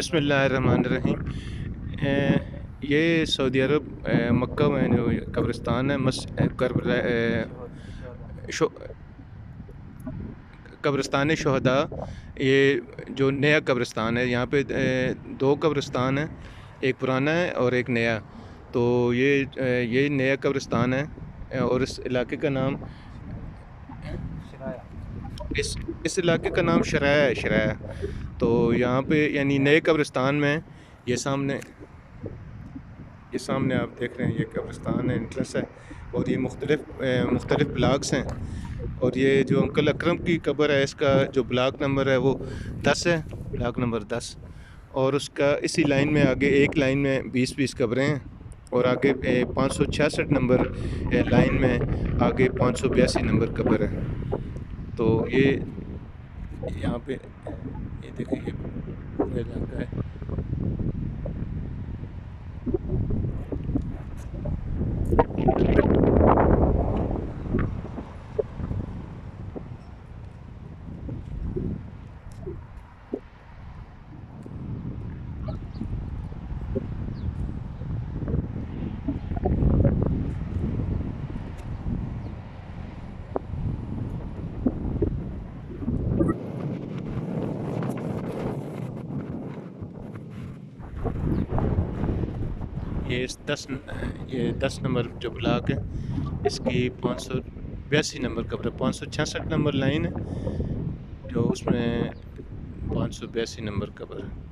بسم اللہ الرحمن الرحیم۔ یہ سعودی عرب مکہ میں جو قبرستان ہے قبرستان شہداء، یہ جو نیا قبرستان ہے، یہاں پہ دو قبرستان ہیں، ایک پرانا ہے اور ایک نیا۔ تو یہ نیا قبرستان ہے اور اس علاقے کا نام اس علاقے کا نام شرائع ہے، شرائع۔ تو یہاں پہ یعنی نئے قبرستان میں یہ سامنے آپ دیکھ رہے ہیں، یہ قبرستان ہے، انٹرنس ہے، اور یہ مختلف بلاکس ہیں۔ اور یہ جو انکل اکرم کی قبر ہے، اس کا جو بلاک نمبر ہے وہ 10 ہے، بلاک نمبر 10۔ اور اس کا اسی لائن میں آگے ایک لائن میں 20 قبریں ہیں، اور آگے 566 نمبر لائن میں آگے 582 نمبر قبر ہے۔ تو یہ یہاں پہ یہ دیکھیں، یہ علاقہ ہے۔ یہ 10 نمبر جو بلاک ہے، اس کی 582 نمبر قبر ہے، 566 نمبر لائن ہے جو اس میں 582 نمبر قبر ہے۔